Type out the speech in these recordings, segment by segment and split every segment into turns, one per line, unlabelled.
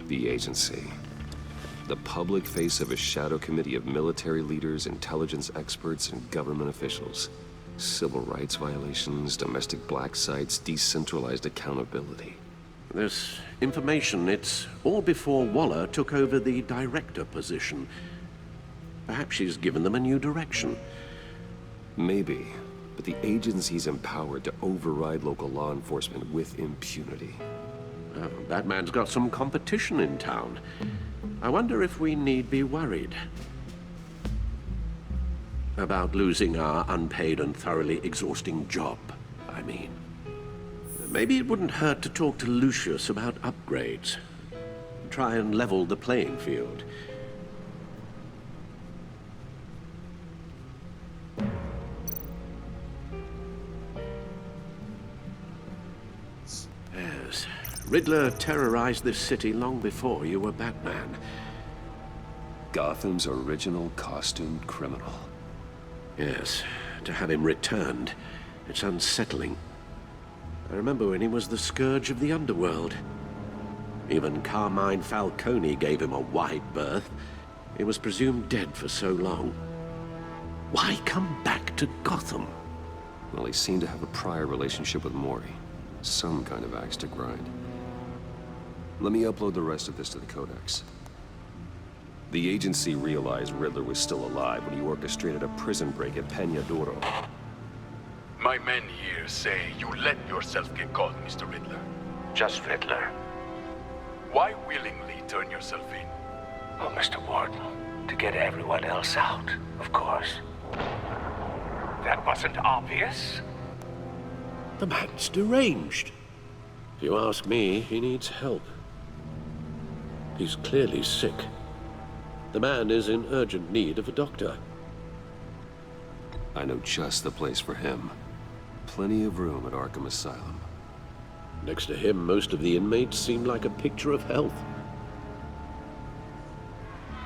The agency. The public face of a shadow committee of military leaders, intelligence experts, and government officials. Civil rights violations, domestic black sites, decentralized accountability.
This information, it's all before Waller took over the director position. Perhaps she's given them a new direction.
Maybe, but the agency's empowered to override local law enforcement with impunity.
Oh, Batman's got some competition in town. I wonder if we need be worried about losing our unpaid and thoroughly exhausting job, I mean. Maybe it wouldn't hurt to talk to Lucius about upgrades. Try and level the playing field. Yes. Riddler terrorized this city long before you were Batman.
Gotham's original costumed criminal.
Yes. To have him returned, it's unsettling. I remember when he was the scourge of the underworld. Even Carmine Falcone gave him a wide berth. He was presumed dead for so long. Why come back to Gotham?
Well, he seemed to have a prior relationship with Mori. Some kind of axe to grind. Let me upload the rest of this to the Codex. The agency realized Riddler was still alive when he orchestrated a prison break at Alejan-Drolo.
My men here say you let yourself get caught, Mr. Riddler.
Just Riddler.
Why willingly turn yourself in?
Oh, Mr. Warden, to get everyone else out, of course. That wasn't obvious.
The man's deranged. If you ask me, he needs help. He's clearly sick. The man is in urgent need of a doctor.
I know just the place for him. Plenty of room at Arkham Asylum.
Next to him, most of the inmates seem like a picture of health.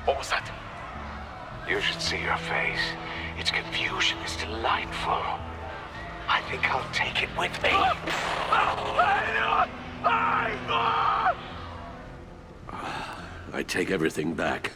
What was that?
You should see your face. Its confusion is delightful. I think I'll take it with me.
I take everything back.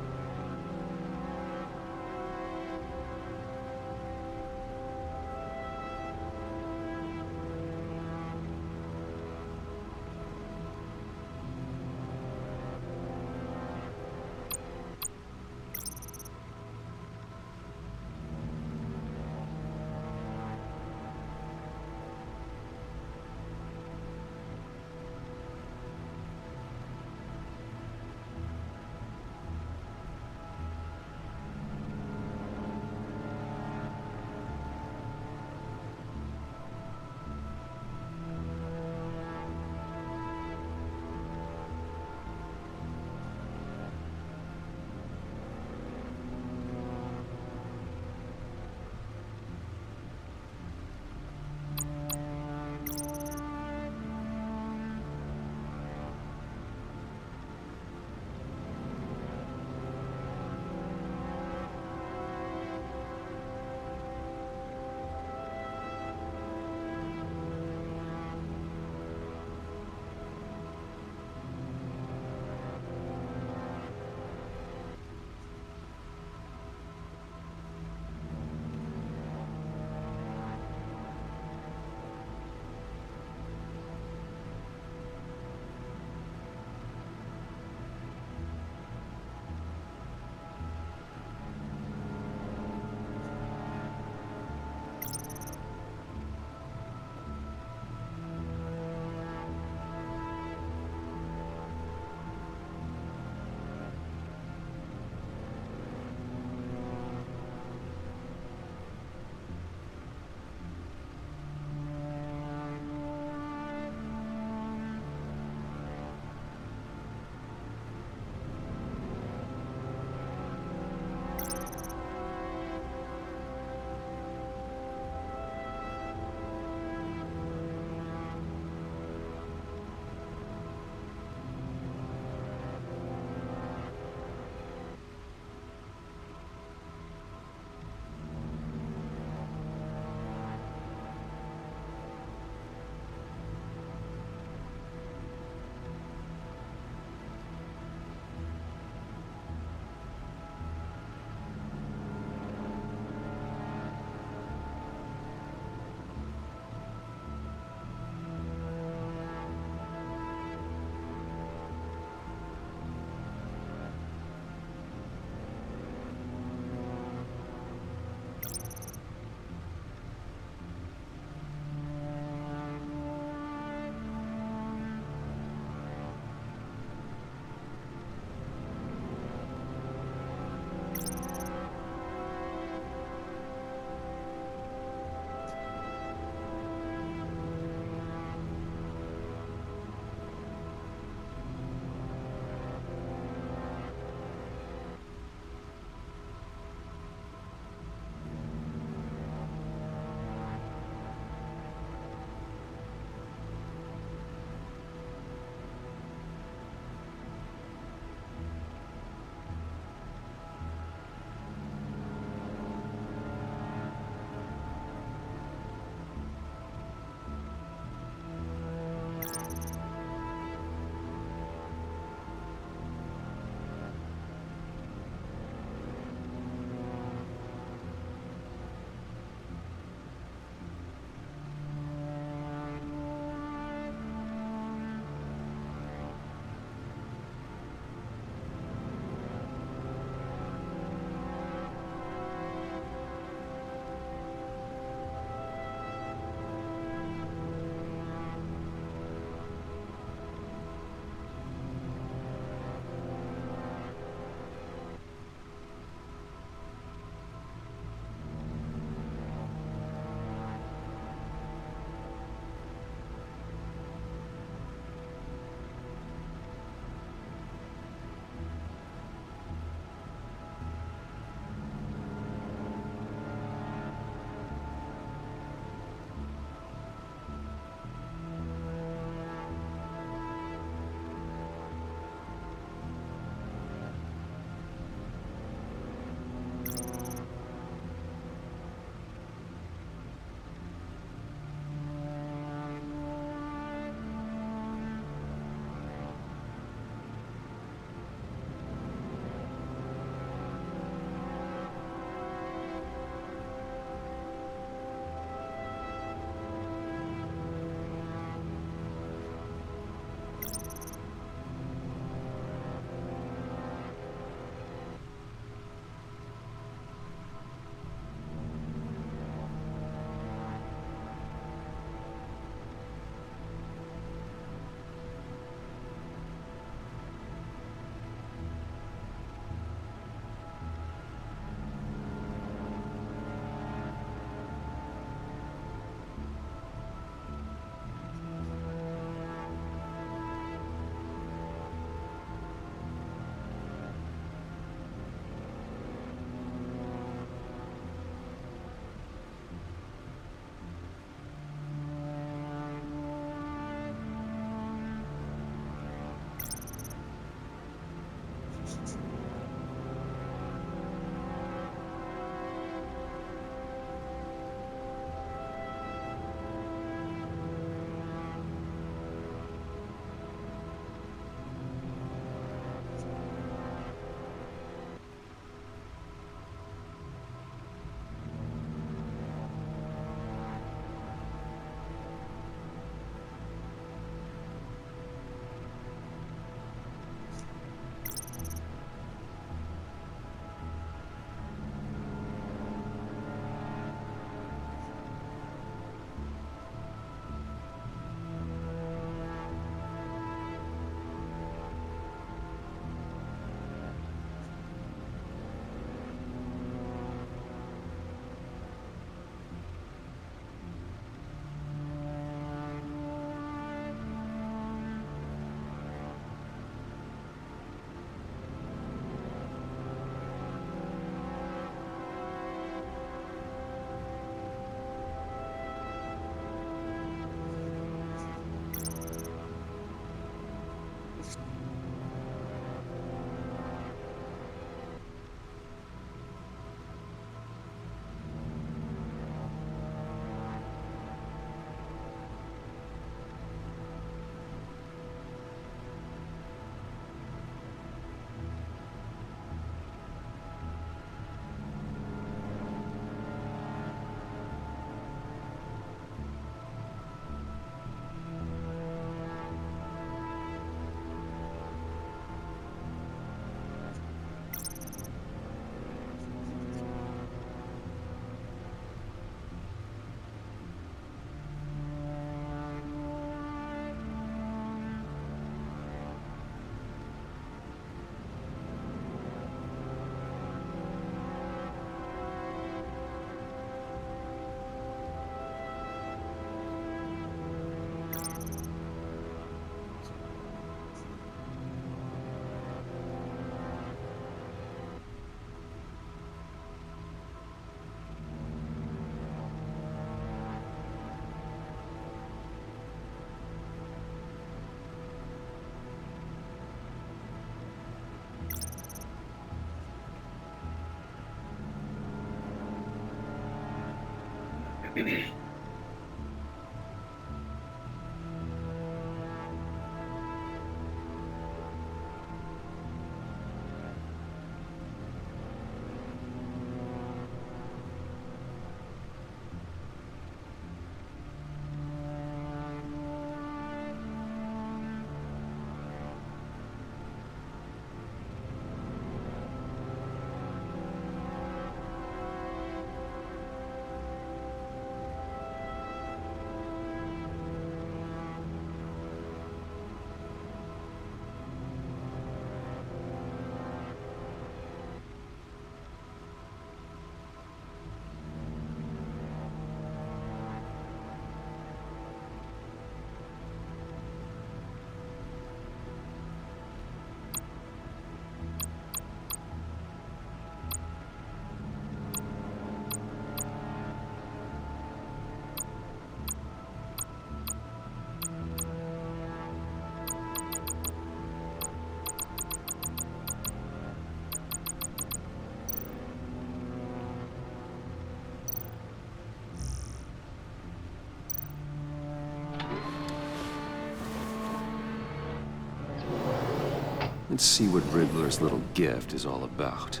Let's see what Riddler's little gift is all about.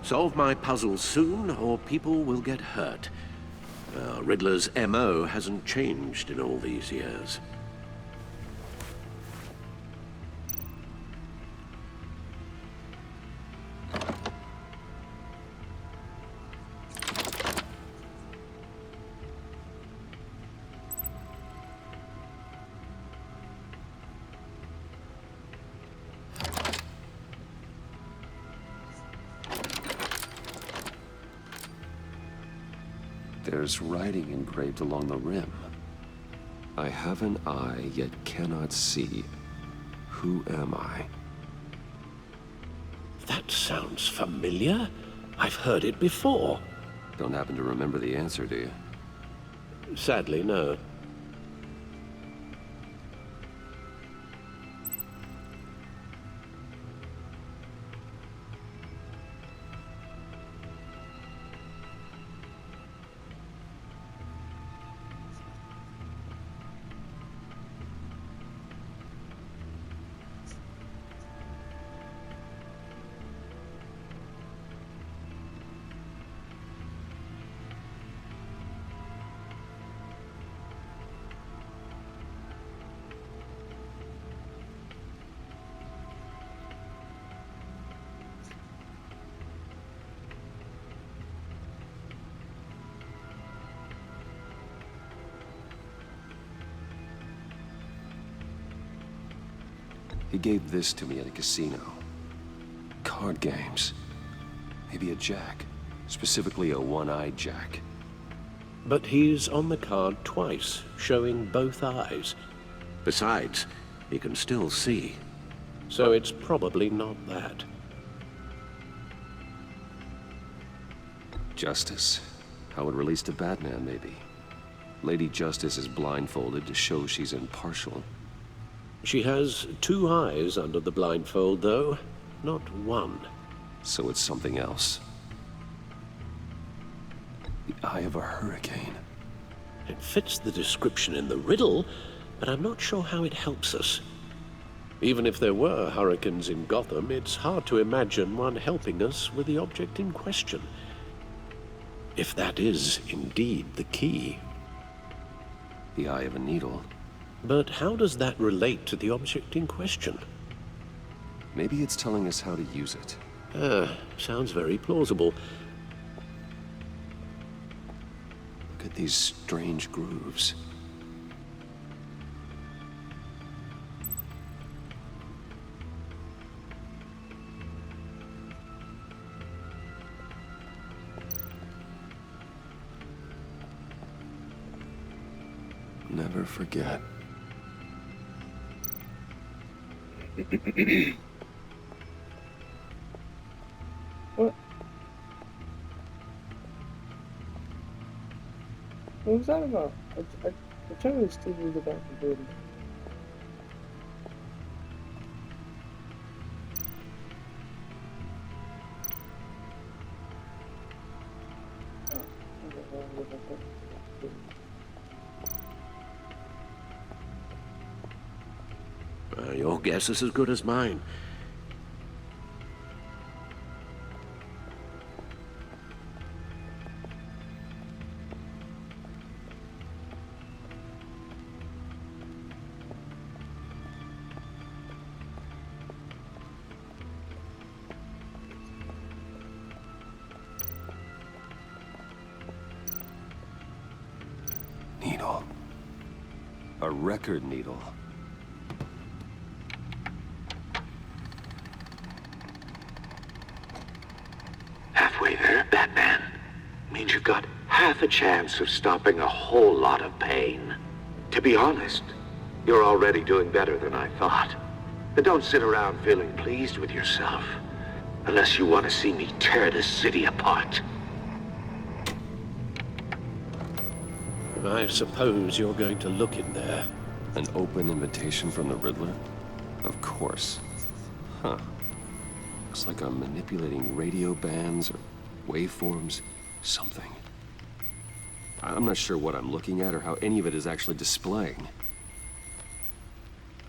Solve my puzzles soon, or people will get hurt. Riddler's MO hasn't changed in all these years.
There's writing engraved along the rim. I have an eye, yet cannot see. Who am I?
That sounds familiar. I've heard it before.
Don't happen to remember the answer, do you?
Sadly, no.
He gave this to me at a casino. Card games. Maybe a jack. Specifically a one-eyed jack.
But he's on the card twice, showing both eyes. Besides, he can still see. So it's probably not that.
Justice. How it relates to Batman, maybe. Lady Justice is blindfolded to show she's impartial.
She has two eyes under the blindfold, though, not one.
So it's something else. The eye of a hurricane.
It fits the description in the riddle, but I'm not sure how it helps us. Even if there were hurricanes in Gotham, it's hard to imagine one helping us with the object in question. If that is indeed the key.
The eye of a needle.
But how does that relate to the object in question?
Maybe it's telling us how to use it.
Sounds very plausible.
Look at these strange grooves. Never forget.
What? What was that about? I generally still do the back of the building. Oh, I don't know about that.
Your guess is as good as mine.
Needle. A record needle.
Halfway there, Batman. Means you've got half a chance of stopping a whole lot of pain. To be honest, you're already doing better than I thought. But don't sit around feeling pleased with yourself. Unless you want to see me tear this city apart.
I suppose you're going to look in there.
An open invitation from the Riddler? Of course. Huh. Looks like I'm manipulating radio bands or waveforms. Something. I'm not sure what I'm looking at or how any of it is actually displaying.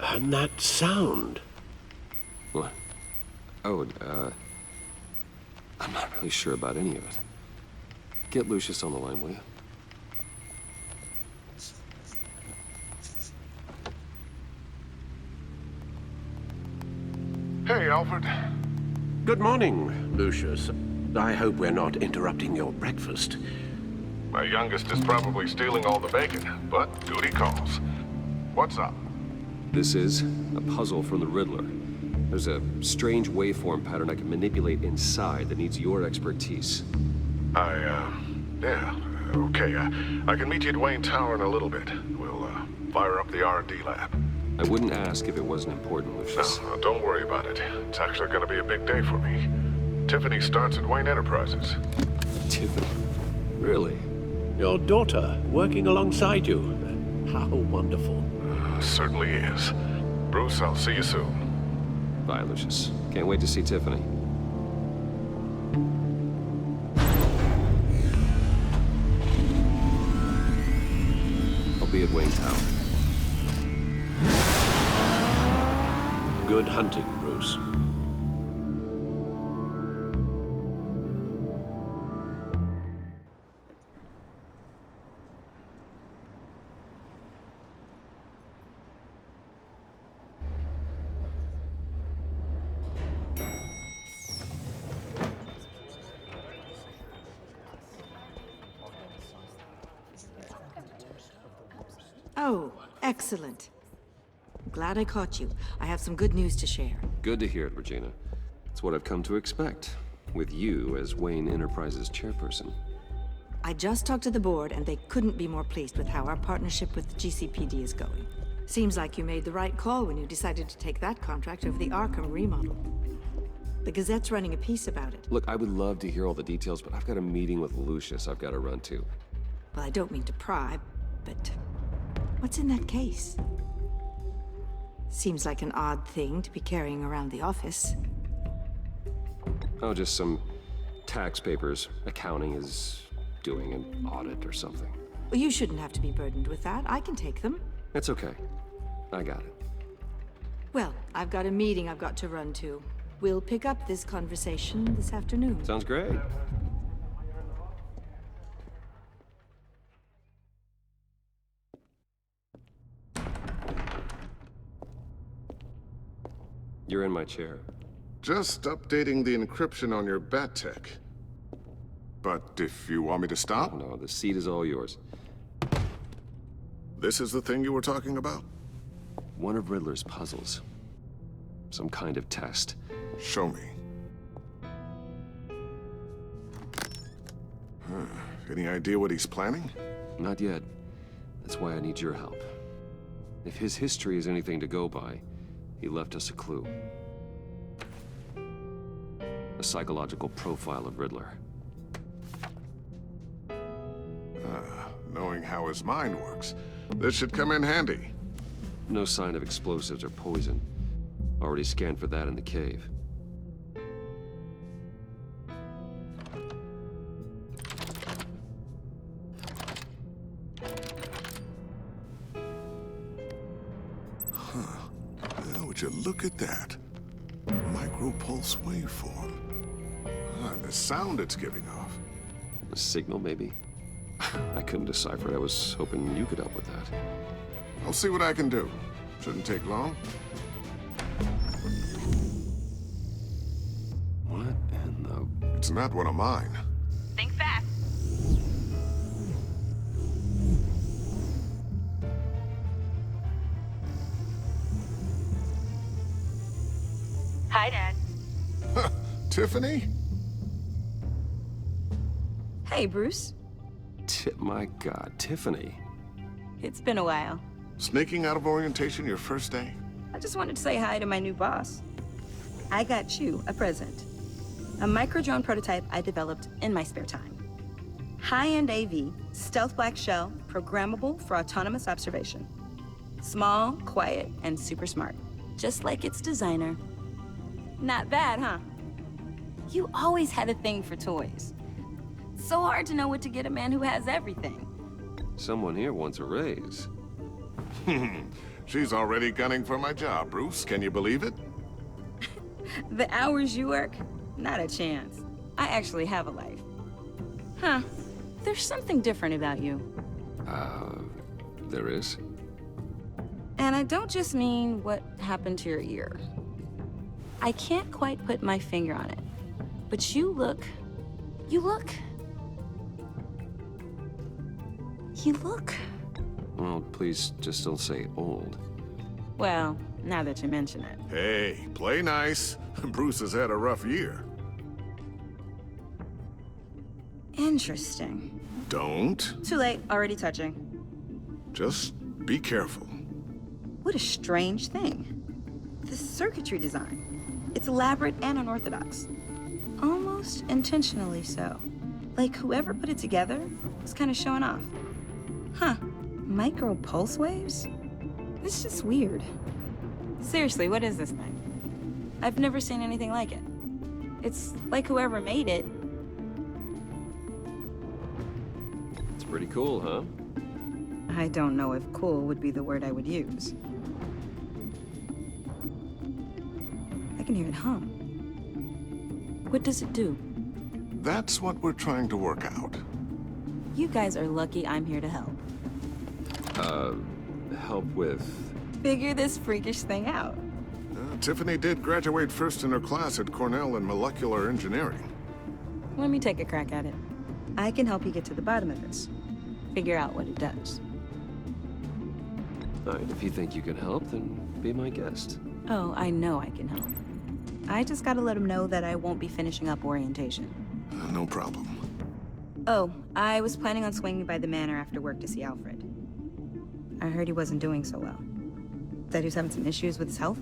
And that sound.
What? Oh, I'm not really sure about any of it. Get Lucius on the line, will you?
Hey, Alfred.
Good morning, Lucius. I hope we're not interrupting your breakfast.
My youngest is probably stealing all the bacon, but duty calls. What's up?
This is a puzzle from the Riddler. There's a strange waveform pattern I can manipulate inside that needs your expertise.
Yeah, okay. I can meet you at Wayne Tower in a little bit. We'll, fire up the R&D lab.
I wouldn't ask if it wasn't important, Lucius.
No, don't worry about it. It's actually gonna be a big day for me. Tiffany starts at Wayne Enterprises.
Tiffany? Really?
Your daughter working alongside you. How wonderful.
Certainly is. Bruce, I'll see you soon.
Bye, Lucius. Can't wait to see Tiffany. I'll be at Wayne Tower.
Good hunting, Bruce.
Oh, excellent. I'm glad I caught you. I have some good news to share.
Good to hear it, Regina. It's what I've come to expect, with you as Wayne Enterprises chairperson.
I just talked to the board, and they couldn't be more pleased with how our partnership with the GCPD is going. Seems like you made the right call when you decided to take that contract over the Arkham remodel. The Gazette's running a piece about it.
Look, I would love to hear all the details, but I've got a meeting with Lucius I've got to run to.
Well, I don't mean to pry, but what's in that case? Seems like an odd thing to be carrying around the office.
Oh, just some tax papers. Accounting is doing an audit or something.
Well, you shouldn't have to be burdened with that. I can take them.
It's okay. I got it.
Well, I've got a meeting I've got to run to. We'll pick up this conversation this afternoon.
Sounds great. You're in my chair.
Just updating the encryption on your bat tech. But if you want me to stop,
No, the seat is all yours.
this is the thing you were talking about?
One of Riddler's puzzles. Some kind of test.
Show me. Any idea what he's planning?
Not yet. That's why I need your help. If his history is anything to go by, he left us a clue. A psychological profile of Riddler.
Knowing how his mind works, this should come in handy.
No sign of explosives or poison. Already scanned for that in the cave.
Would you look at that? Micropulse waveform. And the sound it's giving off.
A signal, maybe? I couldn't decipher it. I was hoping you could help with that.
I'll see what I can do. Shouldn't take long.
What in the...
It's not one of mine.
Think fast. Hi, Dad.
Tiffany?
Hey, Bruce.
My God, Tiffany.
It's been a while.
Sneaking out of orientation your first day?
I just wanted to say hi to my new boss. I got you a present. A micro-drone prototype I developed in my spare time. High-end AV, stealth black shell, programmable for autonomous observation. Small, quiet, and super smart. Just like its designer. Not bad, huh? You always had a thing for toys. So hard to know what to get a man who has everything.
Someone here wants a raise.
She's already gunning for my job, Bruce. Can you believe it?
The hours you work? Not a chance. I actually have a life. Huh. There's something different about you.
There is?
And I don't just mean what happened to your ear. I can't quite put my finger on it. But you look...
Well, please just don't say old.
Well, now that you mention it.
Hey, play nice. Bruce has had a rough year.
Interesting.
Don't.
Too late, already touching.
Just be careful.
What a strange thing. The circuitry design. It's elaborate and unorthodox. Almost intentionally so. Like whoever put it together was kind of showing off. Huh. Micro pulse waves? It's just weird. Seriously, what is this thing? I've never seen anything like it. It's like whoever made it.
It's pretty cool, huh?
I don't know if cool would be the word I would use. I can hear it hum. What does it do?
That's what we're trying to work out.
You guys are lucky I'm here to help.
Help with...
Figure this freakish thing out.
Tiffany did graduate first in her class at Cornell in molecular engineering.
Let me take a crack at it. I can help you get to the bottom of this. Figure out what it does.
All right, if you think you can help, then be my guest.
Oh, I know I can help. I just gotta let him know that I won't be finishing up orientation.
No problem.
Oh, I was planning on swinging by the manor after work to see Alfred. I heard he wasn't doing so well. That he was having some issues with his health?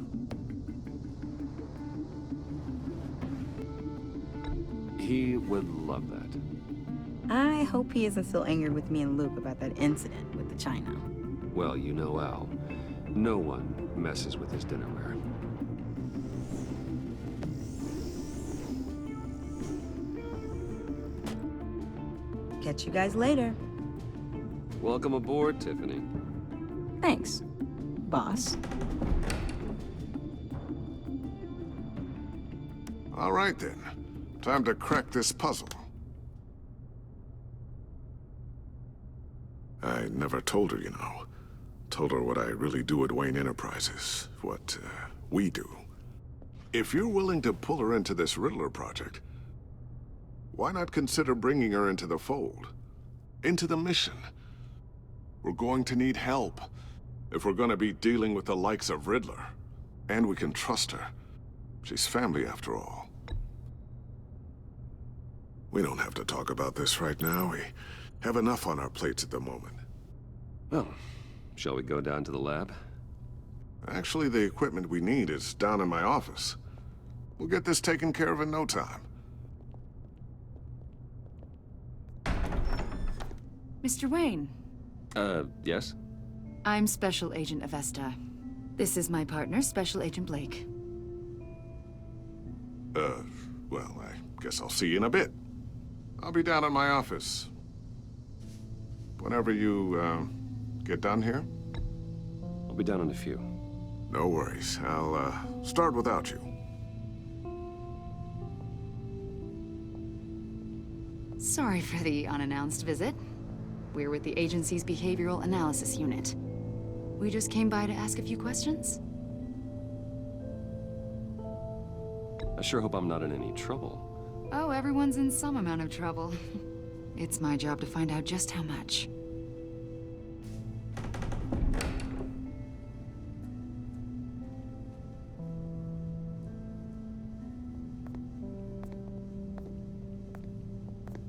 He would love that.
I hope he isn't still angered with me and Luke about that incident with the china.
Well, you know Al. No one messes with his dinnerware.
Catch you guys later.
Welcome aboard, Tiffany.
Thanks, boss.
All right, then. Time to crack this puzzle. I never told her, you know. Told her what I really do at Wayne Enterprises. What, we do. If you're willing to pull her into this Riddler project, why not consider bringing her into the fold? Into the mission? We're going to need help if we're going to be dealing with the likes of Riddler. And we can trust her. She's family after all. We don't have to talk about this right now. We have enough on our plates at the moment.
Well, shall we go down to the lab?
Actually, the equipment we need is down in my office. We'll get this taken care of in no time.
Mr. Wayne,
Yes?
I'm Special Agent Avesta. This is my partner, Special Agent Blake.
Well, I guess I'll see you in a bit. I'll be down in my office. Whenever you, get done here?
I'll be down in a few.
No worries. I'll, start without you.
Sorry for the unannounced visit. We're with the agency's behavioral analysis unit. We just came by to ask a few questions.
I sure hope I'm not in any trouble.
Oh, everyone's in some amount of trouble. It's my job to find out just how much.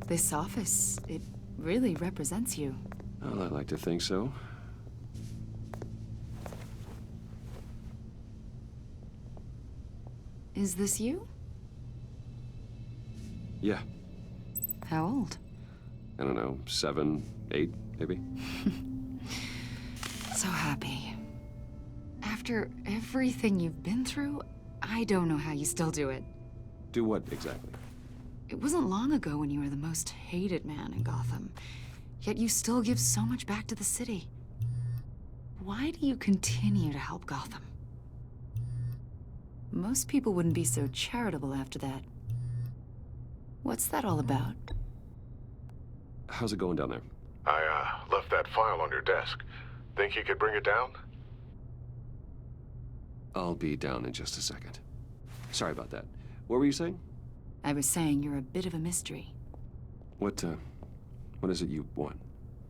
This office, it really represents you.
Well, I'd like to think so.
Is this you?
Yeah,
How old?
I don't know, 7, 8, maybe?
So happy. After everything you've been through, I don't know how you still do it.
Do what exactly?
It wasn't long ago when you were the most hated man in Gotham, yet you still give so much back to the city. Why do you continue to help Gotham? Most people wouldn't be so charitable after that. What's that all about?
How's it going down there?
I, left that file on your desk. Think you could bring it down?
I'll be down in just a second. Sorry about that. What were you saying?
I was saying you're a bit of a mystery.
What is it you want?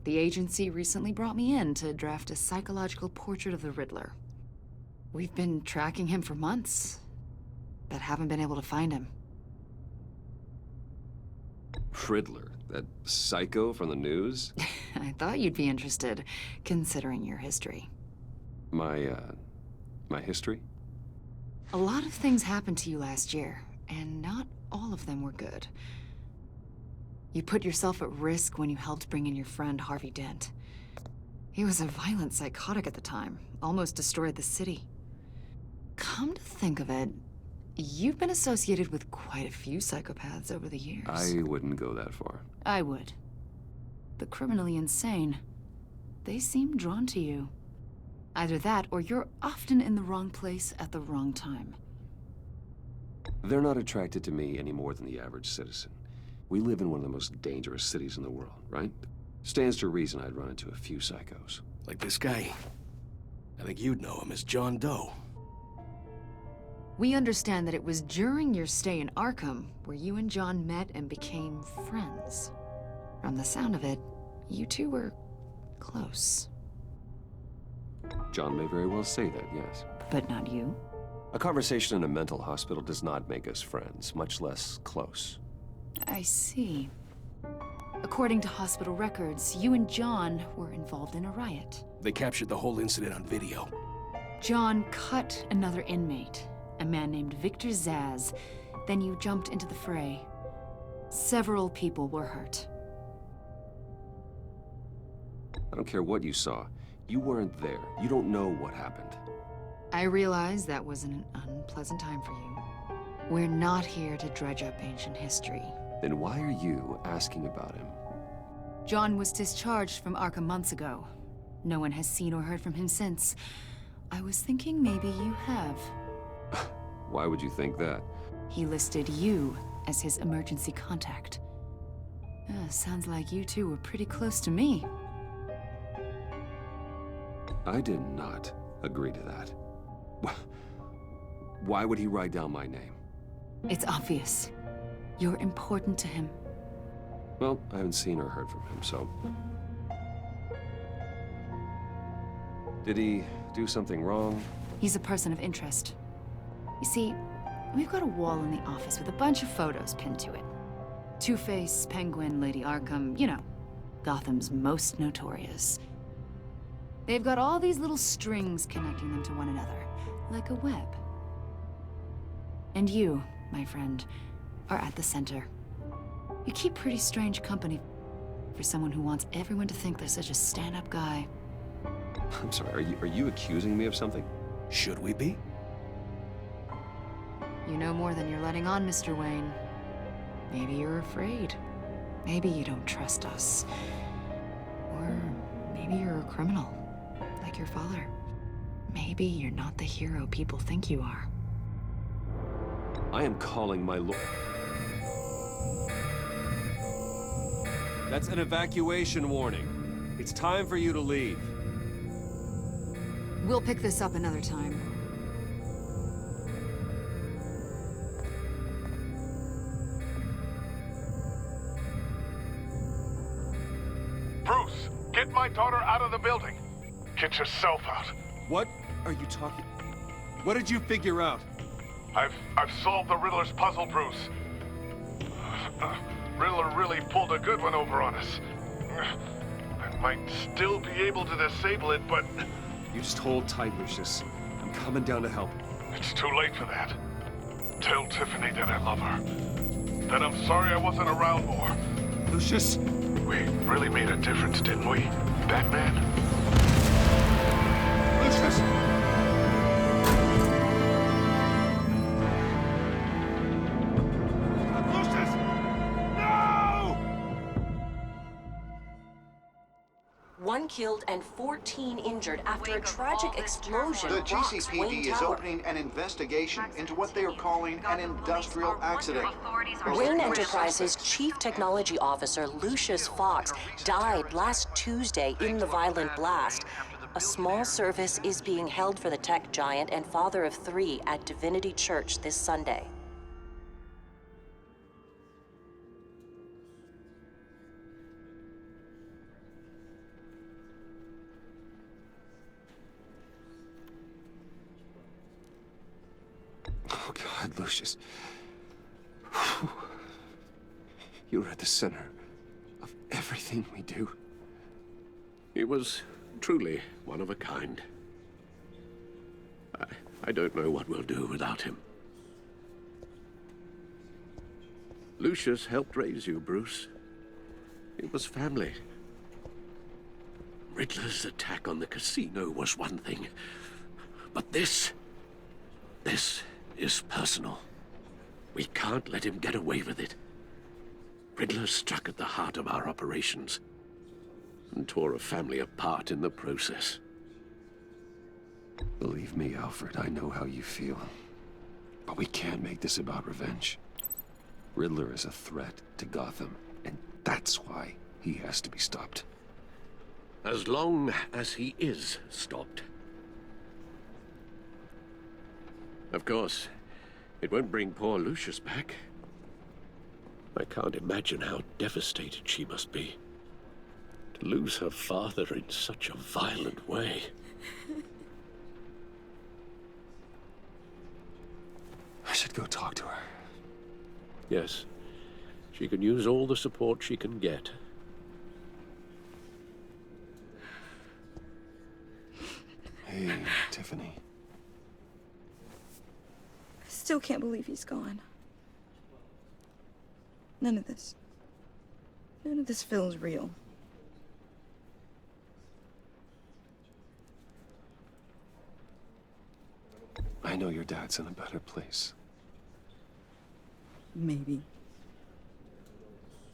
The agency recently brought me in to draft a psychological portrait of the Riddler. We've been tracking him for months, but haven't been able to find him.
Riddler? That psycho from the news?
I thought you'd be interested, considering your history.
My history?
A lot of things happened to you last year, and not all of them were good. You put yourself at risk when you helped bring in your friend Harvey Dent. He was a violent psychotic at the time, almost destroyed the city. Come to think of it, you've been associated with quite a few psychopaths over the years.
I wouldn't go that far.
I would. The criminally insane. They seem drawn to you. Either that, or you're often in the wrong place at the wrong time.
They're not attracted to me any more than the average citizen. We live in one of the most dangerous cities in the world, right? Stands to reason I'd run into a few psychos.
Like this guy. I think you'd know him as John Doe.
We understand that it was during your stay in Arkham where you and John met and became friends. From the sound of it, you two were close.
John may very well say that, yes.
But not you.
A conversation in a mental hospital does not make us friends, much less close.
I see. According to hospital records, you and John were involved in a riot.
They captured the whole incident on video.
John cut another inmate, a man named Victor Zsasz. Then you jumped into the fray. Several people were hurt.
I don't care what you saw. You weren't there. You don't know what happened.
I realize that was an unpleasant time for you. We're not here to dredge up ancient history.
Then why are you asking about him?
John was discharged from Arkham months ago. No one has seen or heard from him since. I was thinking maybe you have.
Why would you think that?
He listed you as his emergency contact. Sounds like you two were pretty close to me.
I did not agree to that. Why would he write down my name?
It's obvious. You're important to him.
Well, I haven't seen or heard from him, so... Did he do something wrong?
He's a person of interest. You see, we've got a wall in the office with a bunch of photos pinned to it. Two-Face, Penguin, Lady Arkham, you know, Gotham's most notorious. They've got all these little strings connecting them to one another, like a web. And you, my friend, are at the center. You keep pretty strange company for someone who wants everyone to think they're such a stand-up guy.
I'm sorry, are you accusing me of something?
Should we be?
You know more than you're letting on, Mr. Wayne. Maybe you're afraid. Maybe you don't trust us. Or maybe you're a criminal, like your father. maybe you're not the hero people think you are.
I am calling my lord. That's an evacuation warning. It's time for you to leave.
We'll pick this up another time.
Bruce, get my daughter out of the building. Get yourself out.
What are you talking? What did you figure out?
I've solved the Riddler's puzzle, Bruce. Riddler really pulled a good one over on us. I might still be able to disable it, but
You just hold tight, Lucius. I'm coming down to help.
it's too late for that. Tell Tiffany that I love her. That I'm sorry I wasn't around more.
Lucius!
We really made a difference, didn't we, Batman?
Lucius! Lucius! No!
1 killed and 14 injured after a tragic explosion
The
rocks
GCPD
Wayne
is
Tower.
opening an investigation into what they are calling an industrial accident.
Wayne Enterprises' Chief Technology Officer, Lucius Fox, died last Tuesday in the violent blast. A small service is being held for the tech giant and father of 3 at Divinity Church this Sunday.
Oh, God, Lucius. You're at the center of everything we do.
He was truly one of a kind. I don't know what we'll do without him. Lucius helped raise you, Bruce. It was family. Riddler's attack on the casino was one thing, but this is personal. We can't let him get away with it. Riddler struck at the heart of our operations and tore a family apart in the process.
Believe me, Alfred, I know how you feel. But we can't make this about revenge. Riddler is a threat to Gotham, and that's why he has to be stopped.
As long as he is stopped. Of course, it won't bring poor Lucius back. I can't imagine how devastated she must be. To lose her father in such a violent way.
I should go talk to her.
Yes, she can use all the support she can get.
Hey, Tiffany.
I still can't believe he's gone. None of this feels real.
I know your dad's in a better place.
Maybe.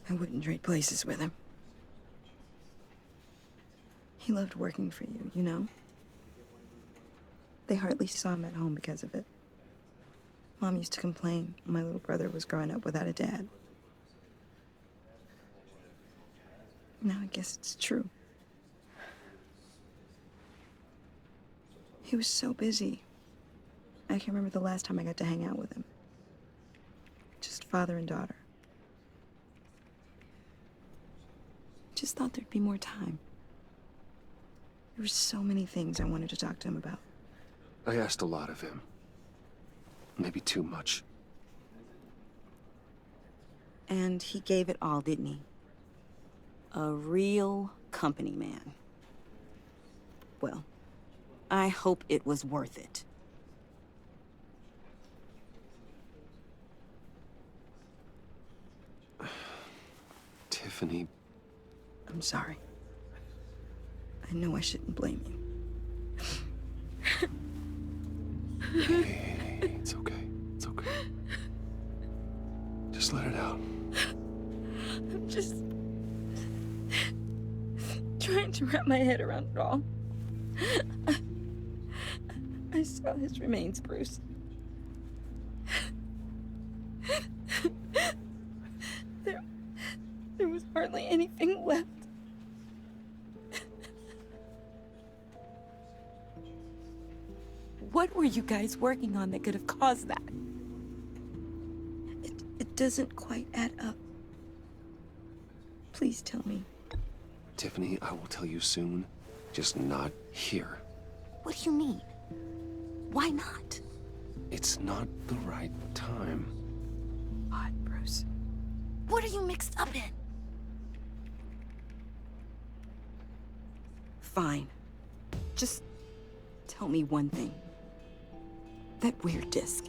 I wouldn't trade places with him. He loved working for you, you know? They hardly saw him at home because of it. Mom used to complain my little brother was growing up without a dad. Now I guess it's true. He was so busy. I can't remember the last time I got to hang out with him. Just father and daughter. Just thought there'd be more time. There were so many things I wanted to talk to him about.
I asked a lot of him. Maybe too much.
And he gave it all, didn't he? A real company man. Well, I hope it was worth it.
Tiffany.
I'm sorry. I know I shouldn't blame you.
Hey, it's okay. It's okay. Just let it out.
I'm just trying to wrap my head around it all. I saw his remains, Bruce. There was hardly anything left. What were you guys working on that could have caused that? It doesn't quite add up. Please tell me.
Tiffany, I will tell you soon. Just not here.
What do you mean? Why not?
It's not the right time.
What, Bruce? What are you mixed up in? Fine. Just tell me one thing. That weird disc.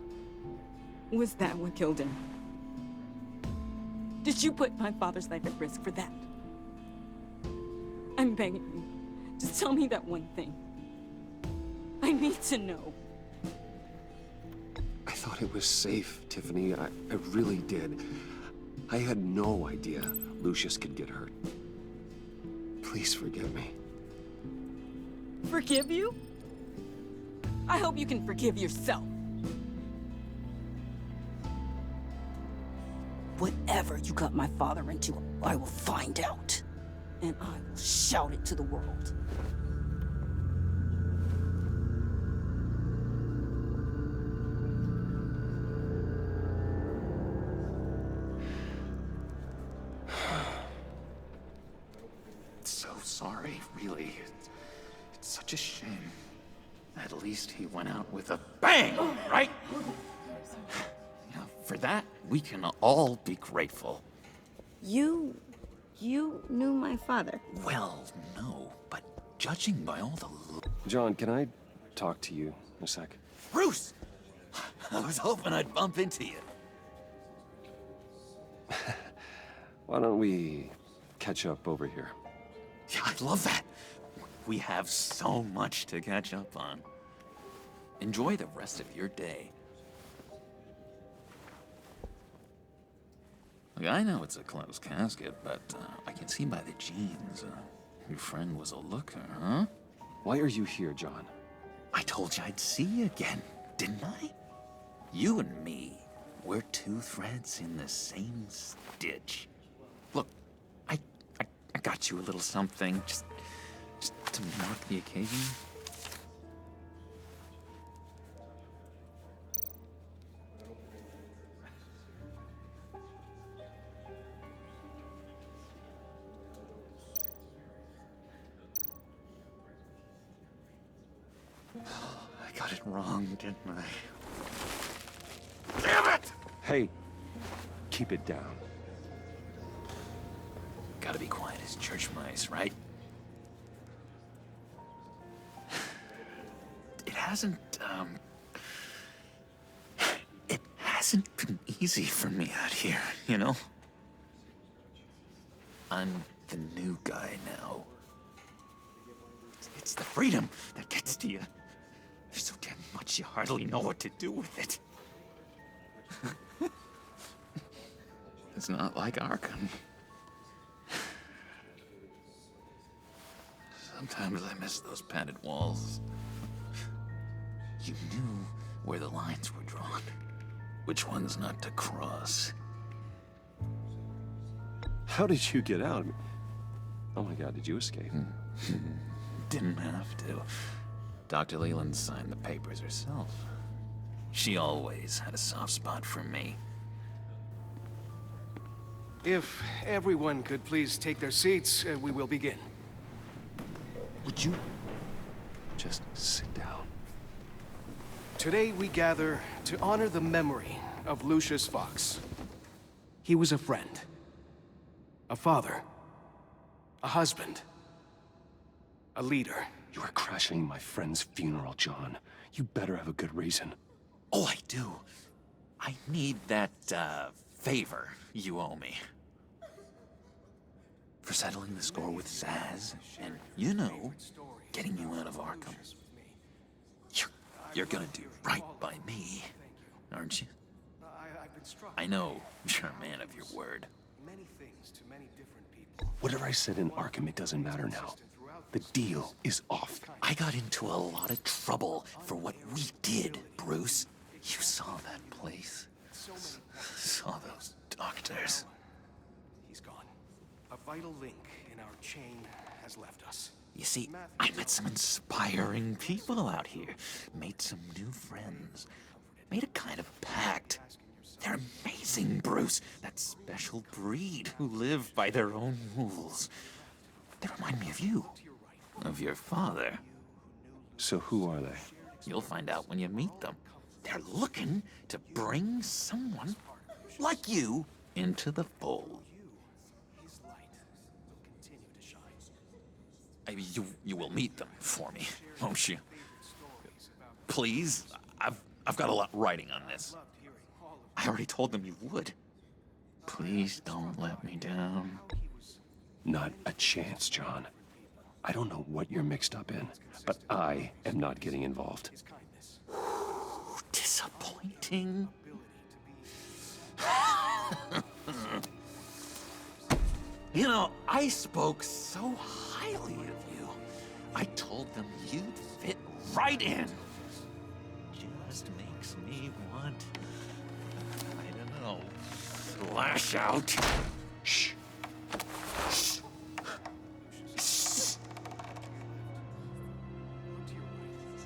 Was that what killed him? Did you put my father's life at risk for that? I'm begging you. Just tell me that one thing. I need to know.
I thought it was safe, Tiffany. I really did. I had no idea Lucius could get hurt. Please forgive me.
Forgive you? I hope you can forgive yourself. Whatever you got my father into, I will find out. And I will shout it to the world.
So sorry, really. It's such a shame. At least he went out with a bang, right? Yeah, for that, we can all be grateful.
You knew my father?
Well, no, but judging by all the...
John, can I talk to you a sec?
Bruce! I was hoping I'd bump into you.
Why don't we catch up over here?
Yeah, I'd love that. We have so much to catch up on. Enjoy the rest of your day. Look, I know it's a closed casket, but I can see by the jeans, your friend was a looker, huh?
Why are you here, John?
I told you I'd see you again, didn't I? You and me, we're two threads in the same stitch. Look, I got you a little something, just to mark the occasion. I got it wrong, didn't I? Damn it!
Hey, keep it down.
Gotta be quiet as church mice, right? It hasn't been easy for me out here, you know? I'm the new guy now. It's the freedom that gets to you. There's so damn much you hardly know what to do with it. It's not like Arkham. Sometimes I miss those padded walls. You knew where the lines were drawn. Which ones not to cross.
How did you get out? Oh my God, did you escape?
Didn't have to. Dr. Leland signed the papers herself. She always had a soft spot for me.
If everyone could please take their seats, we will begin.
Would you just sit down?
Today we gather to honor the memory of Lucius Fox. He was a friend, a father, a husband, a leader.
You are crashing my friend's funeral, John. You better have a good reason.
Oh, I do. I need that, favor you owe me. For settling the score with Zaz, and, you know, getting you out of Arkham. You're gonna do right by me, aren't you? I know you're a man of your word.
Whatever I said in Arkham, it doesn't matter now. The deal is off.
I got into a lot of trouble for what we did, Bruce. You saw that place. Saw those doctors.
He's gone. A vital link in our chain has left us.
You see, I met some inspiring people out here. Made some new friends. Made a kind of pact. They're amazing, Bruce. That special breed who live by their own rules. They remind me of you. Of your father.
So who are they?
You'll find out when you meet them. They're looking to bring someone like you into the fold. You will meet them for me, won't you? Please, I've got a lot writing on this. I already told them you would. Please don't let me down.
Not a chance, John. I don't know what you're mixed up in, but I am not getting involved.
Disappointing. You know, I spoke so highly of you. I told them you'd fit right in. Just makes me want, I don't know, lash out. Shh. Shh. Shh.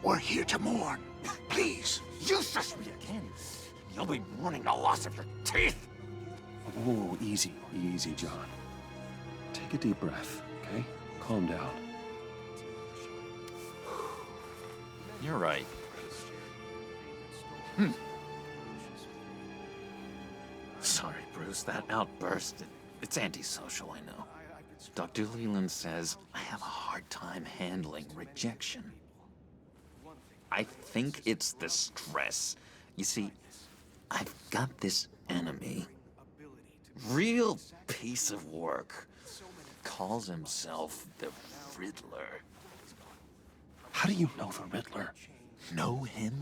We're here to mourn. Please, you shush me again. You'll be mourning the loss of your teeth.
Whoa, easy, easy, John. Take a deep breath, okay? Calm down.
You're right. Sorry, Bruce, that outburst, it's antisocial, I know. Dr. Leland says I have a hard time handling rejection. I think it's the stress. You see, I've got this enemy. Real piece of work. Calls himself the Riddler.
How do you know the Riddler?
Know him?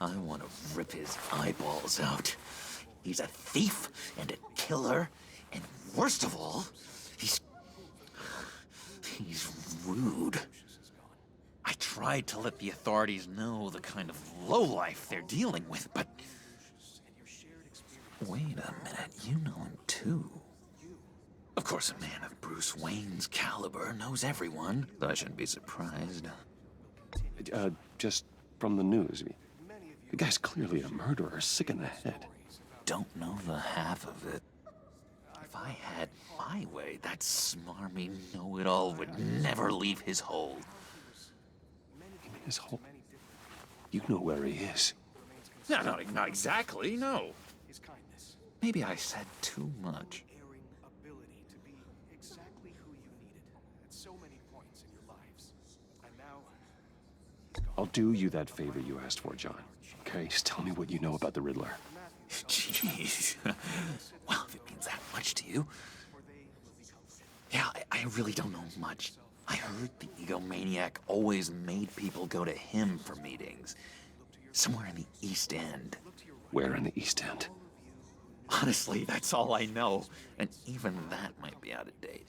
I want to rip his eyeballs out. He's a thief and a killer, and worst of all, he's rude. I tried to let the authorities know the kind of lowlife they're dealing with, but... Wait a minute, you know him too. Of course, a man of Bruce Wayne's caliber knows everyone, so I shouldn't be surprised.
Just from the news. The guy's clearly a murderer, sick in the head.
Don't know the half of it. If I had my way, that smarmy know-it-all would never leave his hole.
His hole? You know where he is.
No, not exactly, no. Maybe I said too much.
I'll do you that favor you asked for, John. Okay, just tell me what you know about the Riddler.
Jeez. Well, if it means that much to you. Yeah, I really don't know much. I heard the egomaniac always made people go to him for meetings. Somewhere in the East End.
Where in the East End?
Honestly, that's all I know. And even that might be out of date.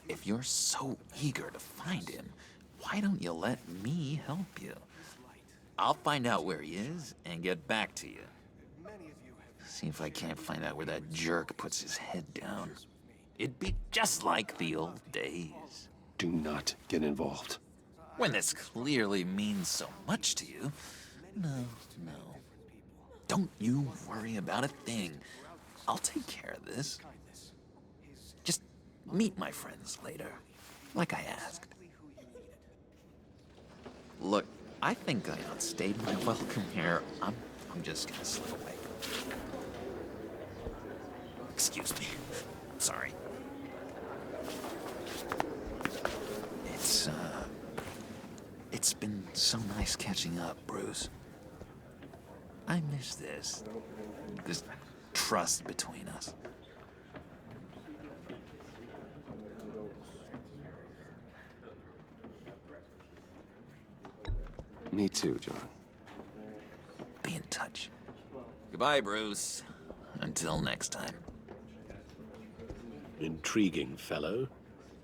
If you're so eager to find him, why don't you let me help you? I'll find out where he is and get back to you. See if I can't find out where that jerk puts his head down. It'd be just like the old days.
Do not get involved.
When this clearly means so much to you. No. Don't you worry about a thing. I'll take care of this. Just meet my friends later, like I asked. Look, I think I outstayed my welcome here. I'm just gonna slip away. Excuse me. Sorry. It's been so nice catching up, Bruce. I miss this trust between us.
Me too, John.
Be in touch. Goodbye, Bruce. Until next time.
Intriguing fellow.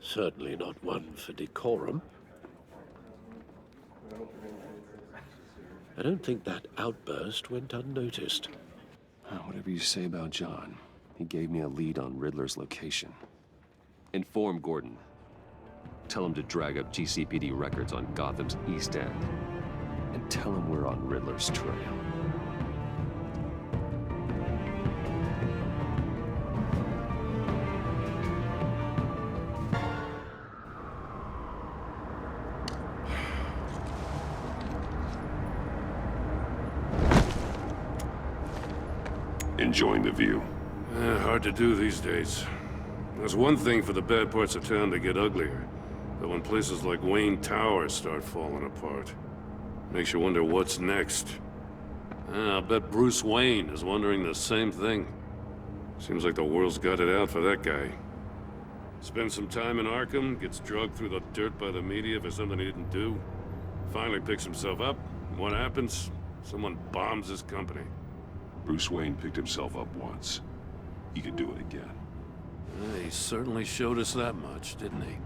Certainly not one for decorum. I don't think that outburst went unnoticed.
Whatever you say about John, he gave me a lead on Riddler's location. Inform Gordon. Tell him to drag up GCPD records on Gotham's East End. And tell him we're on Riddler's trail. Enjoying the view?
Hard to do these days. There's one thing for the bad parts of town to get uglier, but when places like Wayne Tower start falling apart, makes you wonder what's next. I'll bet Bruce Wayne is wondering the same thing. Seems like the world's got it out for that guy. Spends some time in Arkham, gets drugged through the dirt by the media for something he didn't do. Finally picks himself up, and what happens? Someone bombs his company.
Bruce Wayne picked himself up once. He could do it again.
He certainly showed us that much, didn't he?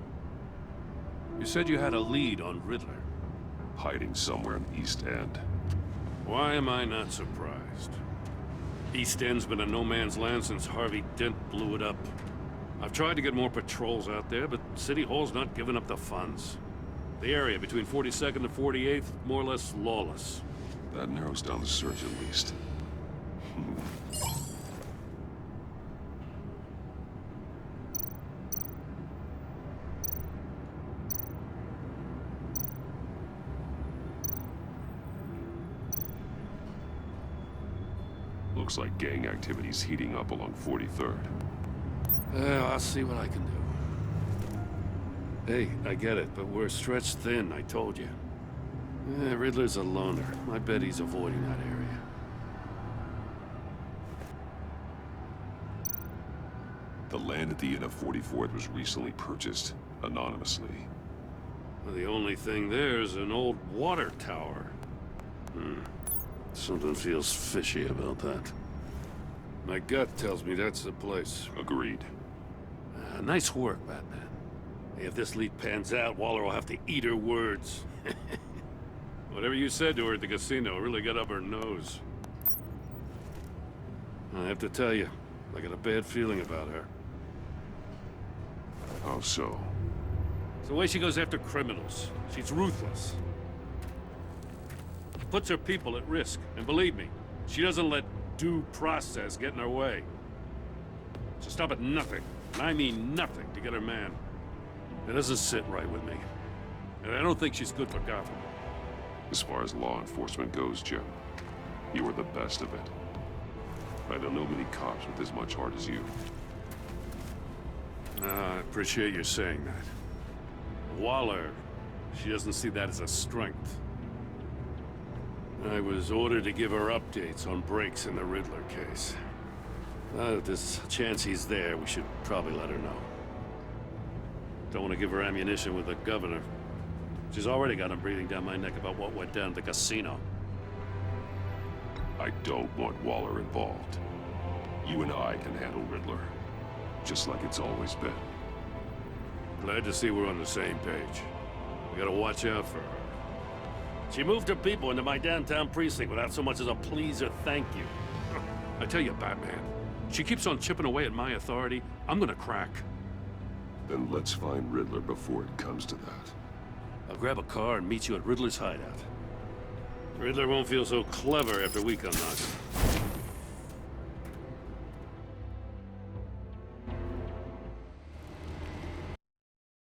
You said you had a lead on Riddler.
Hiding somewhere in East End.
Why am I not surprised? East End's been a no-man's land since Harvey Dent blew it up. I've tried to get more patrols out there, but City Hall's not giving up the funds. The area between 42nd and 48th, more or less lawless.
That narrows down the search at least. Looks like gang activity's heating up along 43rd.
I'll see what I can do. Hey, I get it, but we're stretched thin, I told you. Riddler's a loner. I bet he's avoiding that area.
The land at the end of 44th was recently purchased, anonymously.
Well, the only thing there is an old water tower. Something feels fishy about that. My gut tells me that's the place.
Agreed.
Nice work, Batman. Hey, if this lead pans out, Waller will have to eat her words. Whatever you said to her at the casino really got up her nose. I have to tell you, I got a bad feeling about her.
How so?
It's the way she goes after criminals. She's ruthless. Puts her people at risk. And believe me, she doesn't let due process get in her way. She'll stop at nothing, and I mean nothing, to get her man. It doesn't sit right with me. And I don't think she's good for Gotham.
As far as law enforcement goes, Jim, you are the best of it. I don't know many cops with as much heart as you.
I appreciate you saying that. Waller, she doesn't see that as a strength. I was ordered to give her updates on breaks in the Riddler case. If there's a chance he's there, we should probably let her know. Don't want to give her ammunition with the governor. She's already got him breathing down my neck about what went down at the casino.
I don't want Waller involved. You and I can handle Riddler, just like it's always been.
Glad to see we're on the same page. We gotta watch out for her. She moved her people into my downtown precinct without so much as a please or thank you. I tell you, Batman, she keeps on chipping away at my authority, I'm gonna crack.
Then let's find Riddler before it comes to that.
I'll grab a car and meet you at Riddler's hideout. Riddler won't feel so clever after we come knocking.